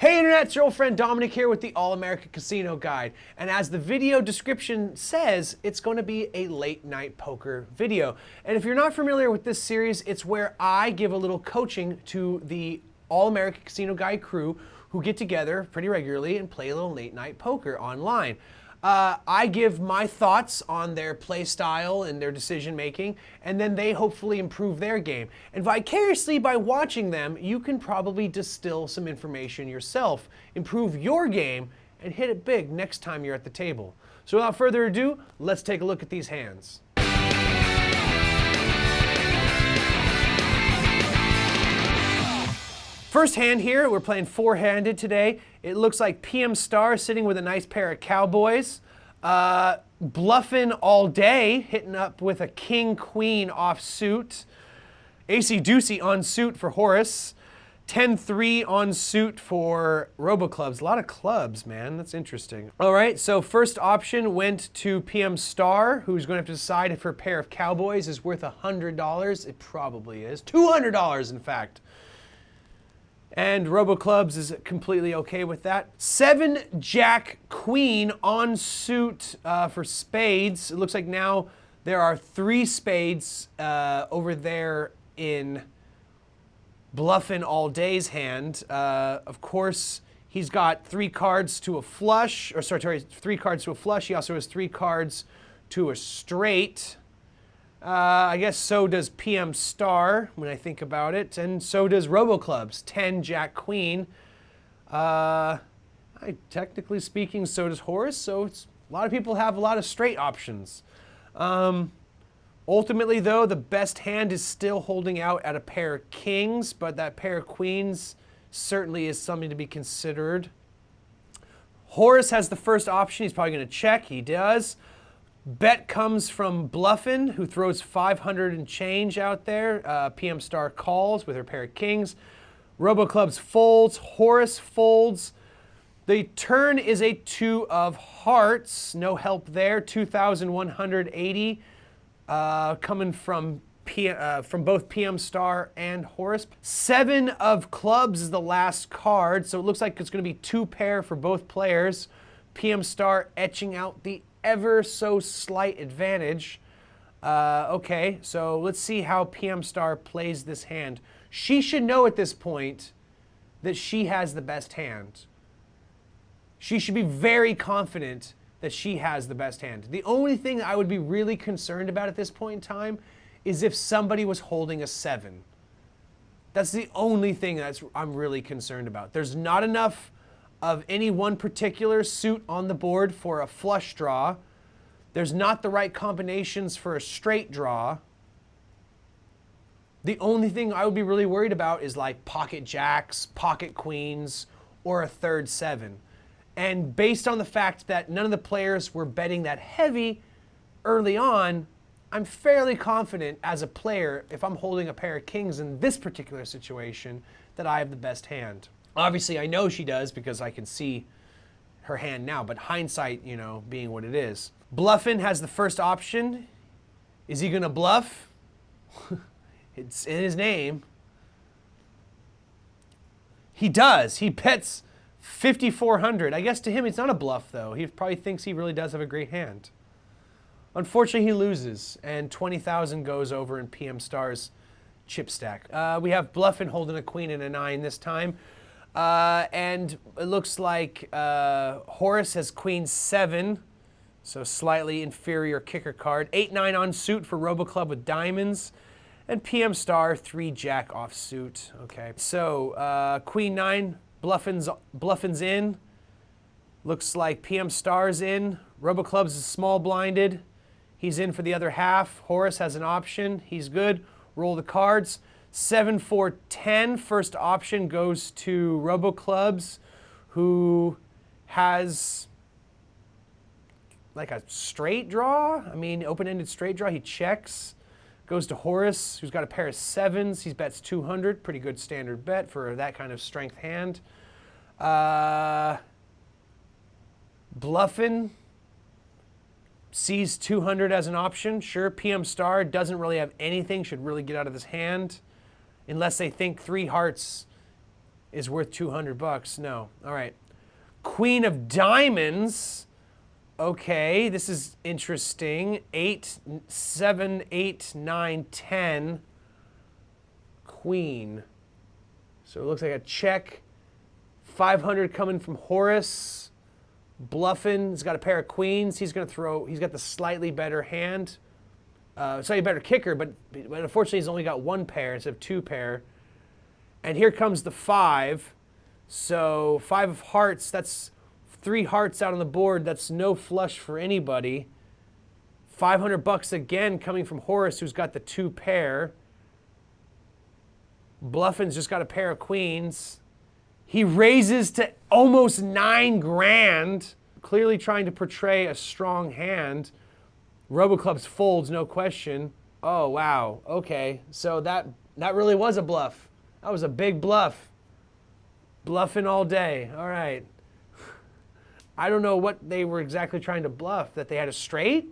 Hey Internet, it's your old friend Dominic here with the All-American Casino Guide. And as the video description says, it's going to be a late night poker video. And if you're not familiar with this series, it's where I give a little coaching to the All-American Casino Guide crew who get together pretty regularly and play a little late night poker online. I give my thoughts on their play style and their decision making, and then they hopefully improve their game. And vicariously by watching them, you can probably distill some information yourself, improve your game, and hit it big next time you're at the table. So without further ado, let's take a look at these hands. First hand here, we're playing four-handed today. It looks like PM Star sitting with a nice pair of cowboys. Bluffing all day, hitting up with a king-queen offsuit. Ace-deuce on suit for Horace. 10-3 on suit for Roboclubs. A lot of clubs, man. That's interesting. All right, so first option went to PM Star, who's going to have to decide if her pair of cowboys is worth $100. It probably is. $200, in fact. And Roboclubs is completely okay with that. 7 Jack Queen on suit for spades. It looks like now there are 3 spades over there in Bluffin' All Day's hand. Of course, he's got 3 cards to a flush, or sorry, 3 cards to a flush. He also has 3 cards to a straight. I guess so does PM Star when I think about it, and so does Roboclubs, 10 Jack Queen. Technically speaking, so does Horace, so a lot of people have a lot of straight options. Ultimately though, the best hand is still holding out at a pair of kings, but that pair of queens certainly is something to be considered. Horace has the first option. He's probably going to check. He does. Bet comes from Bluffin, who throws 500 and change out there. PM Star calls with her pair of kings. Roboclubs folds. Horace folds. The turn is a 2 of hearts. No help there. 2,180 coming from both PM Star and Horace. 7 of clubs is the last card, so it looks like it's going to be 2 pair for both players. PM Star etching out the ever so slight advantage. Okay, so let's see how PM Star plays this hand. She should know at this point that she has the best hand. She should be very confident that she has the best hand. The only thing that I would be really concerned about at this point in time is if somebody was holding a 7. That's the only thing I'm really concerned about. There's not enough of any one particular suit on the board for a flush draw. There's not the right combinations for a straight draw. The only thing I would be really worried about is like pocket jacks, pocket queens, or a third 7. And based on the fact that none of the players were betting that heavy early on, I'm fairly confident as a player, if I'm holding a pair of kings in this particular situation, that I have the best hand. Obviously, I know she does because I can see her hand now, but hindsight, you know, being what it is. Bluffin has the first option. Is he going to bluff? It's in his name. He does. He bets 5,400. I guess to him, it's not a bluff, though. He probably thinks he really does have a great hand. Unfortunately, he loses, and 20,000 goes over in PM Star's chip stack. We have Bluffin holding a queen and a 9 this time. And it looks like Horace has queen 7, so slightly inferior kicker card. 8-9 on suit for Roboclub with diamonds. And PM Star, 3 Jack off suit. Okay, so queen 9, Bluffin's in. Looks like PM Star's in. Roboclub's is small blinded. He's in for the other half. Horace has an option. He's good. Roll the cards. 7-4-10, first option goes to Roboclubs, who has like a straight draw. I mean, open-ended straight draw. He checks. Goes to Horace, who's got a pair of 7s. He bets 200. Pretty good standard bet for that kind of strength hand. Bluffin sees 200 as an option. Sure, PM Star doesn't really have anything, should really get out of this hand. Unless they think 3 hearts is worth 200 bucks. No. All right. Queen of diamonds. Okay, this is interesting. 8, 7, 8, 9, 10. Queen. So it looks like a check. 500 coming from Horace. Bluffing. He's got a pair of queens. He's going to throw. He's got the slightly better hand. Slightly better kicker, but unfortunately he's only got one pair instead of two pair. And here comes the 5. So 5 of hearts. That's 3 hearts out on the board. That's no flush for anybody. 500 bucks again coming from Horace, who's got the 2 pair. Bluffin's just got a pair of queens. He raises to almost 9 grand, clearly trying to portray a strong hand. RoboClubs folds, no question. Oh, wow. Okay, so that really was a bluff. That was a big bluff. Bluffing all day. All right. I don't know what they were exactly trying to bluff. That they had a straight?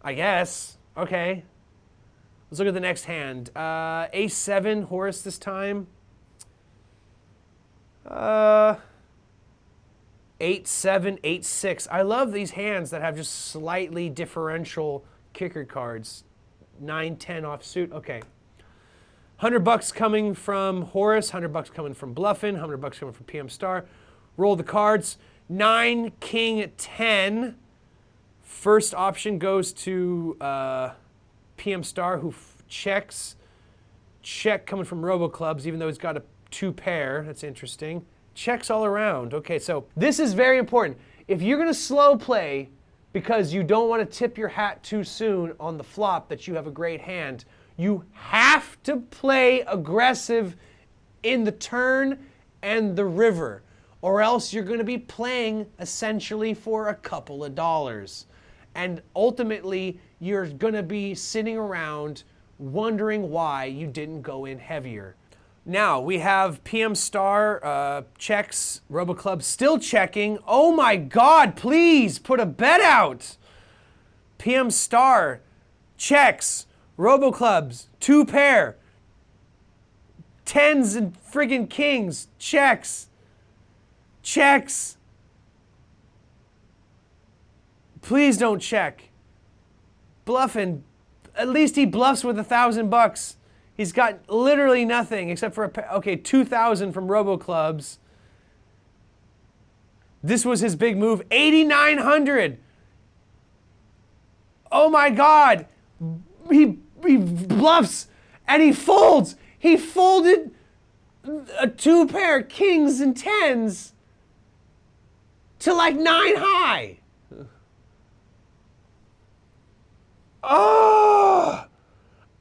I guess. Okay. Let's look at the next hand. Ace-7, Horace this time. 8-7, 8-6. I love these hands that have just slightly differential kicker cards. 9-10 offsuit. Okay. 100 bucks coming from Horace. 100 bucks coming from Bluffin. 100 bucks coming from PM Star. Roll the cards. 9, King, 10. First option goes to PM Star, who checks. Check coming from RoboClubs, even though he's got a 2 pair. That's interesting. Checks all around. Okay, so this is very important. If you're going to slow play because you don't want to tip your hat too soon on the flop that you have a great hand, you have to play aggressive in the turn and the river, or else you're going to be playing essentially for a couple of dollars. And ultimately, you're going to be sitting around wondering why you didn't go in heavier. Now, we have PM Star checks, RoboClub still checking. Oh my God, please put a bet out. PM Star checks, RoboClubs, 2 pair. 10s and friggin' kings, checks. Checks. Please don't check. Bluffing. At least he bluffs with $1,000. He's got literally nothing except for okay, 2,000 from RoboClubs. This was his big move. 8,900. Oh my God. He bluffs and he folds. He folded a 2 pair kings and 10s to like 9 high. Oh,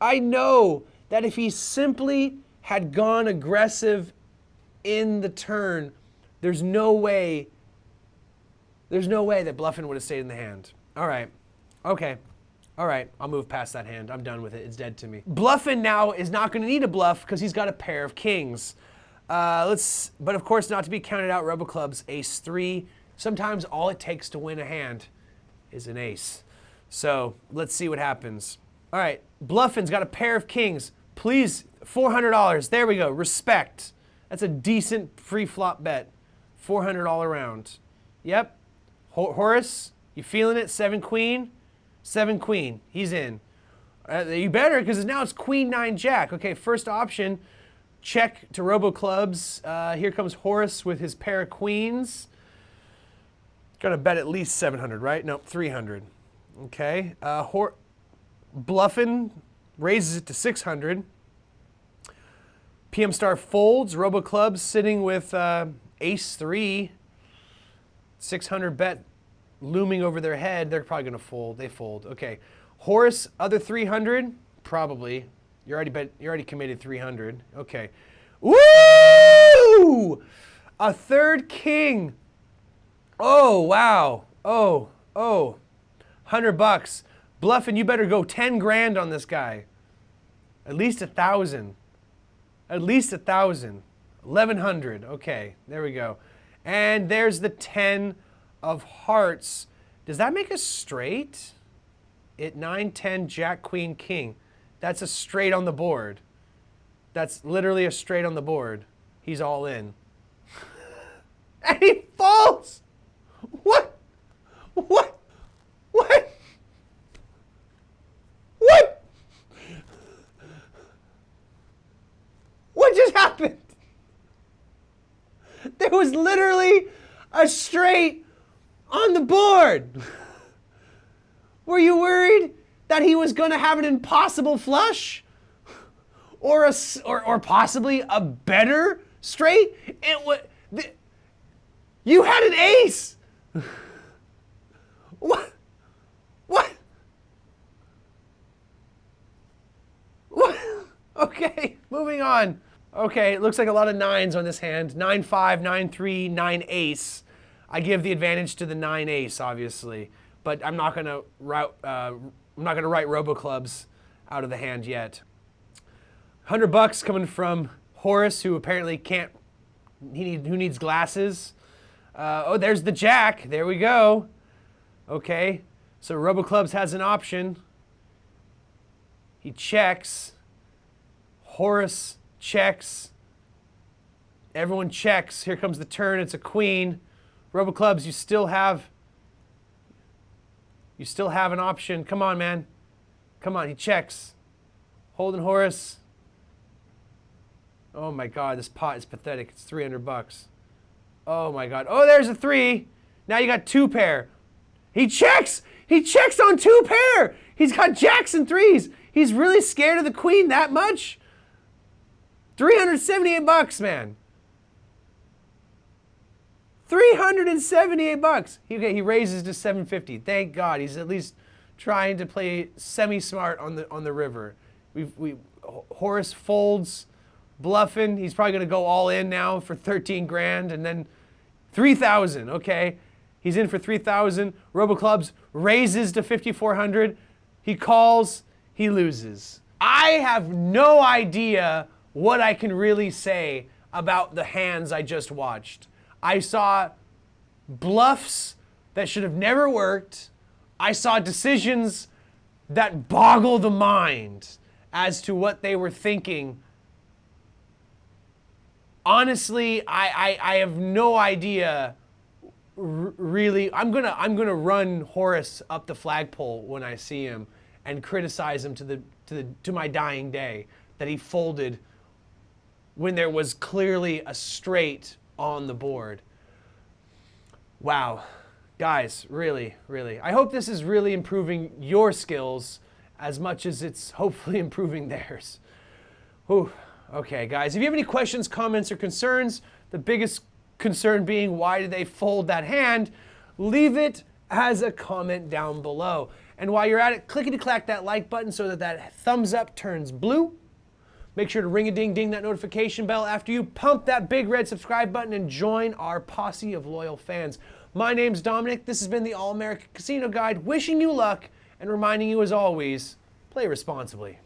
I know that if he simply had gone aggressive in the turn, there's no way that Bluffin would have stayed in the hand. All right. Okay. All right. I'll move past that hand. I'm done with it. It's dead to me. Bluffin now is not going to need a bluff because he's got a pair of kings. But of course, not to be counted out, RoboClubs, ace-3. Sometimes all it takes to win a hand is an ace. So let's see what happens. All right. Bluffin's got a pair of kings. Please, $400. There we go. Respect. That's a decent pre-flop bet. 400 all around. Yep. Horace, you feeling it? 7 queen? 7 queen. He's in. You better, because now it's queen 9 jack. Okay, first option. Check to RoboClubs. Here comes Horace with his pair of queens. Gonna bet at least 700, right? Nope, 300. Okay. Bluffin raises it to 600. PM Star folds. RoboClubs sitting with ace-3. 600 bet looming over their head. They're probably going to fold. They fold. Okay. Horace, other 300? Probably. You already committed 300. Okay. Woo! A 3rd king. Oh, wow. Oh. 100 bucks. Bluffin, you better go 10 grand on this guy. At least 1,000. At least 1,000. 1,100. Okay, there we go. And there's the 10 of hearts. Does that make a straight? 9, 10, jack, queen, king. That's a straight on the board. That's literally a straight on the board. He's all in. And he folds! What? What? What? What? What just happened? There was literally a straight on the board. Were you worried that he was going to have an impossible flush? Or possibly a better straight? You had an ace. What? What? What? Okay, moving on. Okay, it looks like a lot of nines on this hand. 9-5, 9-3, 9 ace. I give the advantage to the 9 ace, obviously, but I'm not gonna write RoboClubs out of the hand yet. $100 coming from Horace, who apparently can't. Who needs glasses? Oh, there's the jack. There we go. Okay, so RoboClubs has an option. He checks. Horace checks. Everyone checks. Here comes the turn. It's a queen. RoboClubs, you still have an option. Come on, man. Come on, he checks. Holdin Horace. Oh my God, this pot is pathetic. It's $300. Oh my God. Oh, there's a 3. Now you got 2 pair. He checks. He checks on 2 pair. He's got jacks and 3s. He's really scared of the queen that much? $378, man. $378. He raises to $750. Thank God. He's at least trying to play semi-smart on the river. Horace folds, bluffing. He's probably going to go all in now for 13 grand, and then 3,000. Okay, he's in for 3,000. RoboClubs raises to 5,400. He calls. He loses. I have no idea what I can really say about the hands I just watched. I saw bluffs that should have never worked. I saw decisions that boggle the mind as to what they were thinking. Honestly, I have no idea. Really, I'm gonna run Horace up the flagpole when I see him and criticize him to my dying day that he folded when there was clearly a straight on the board. Wow. Guys, really, really. I hope this is really improving your skills as much as it's hopefully improving theirs. Whew. Okay, guys, if you have any questions, comments, or concerns, the biggest concern being why did they fold that hand, leave it as a comment down below. And while you're at it, clickety-clack that like button so that thumbs up turns blue. Make sure to ring-a-ding-ding that notification bell after you pump that big red subscribe button and join our posse of loyal fans. My name's Dominic. This has been the All-American Casino Guide, wishing you luck and reminding you, as always, play responsibly.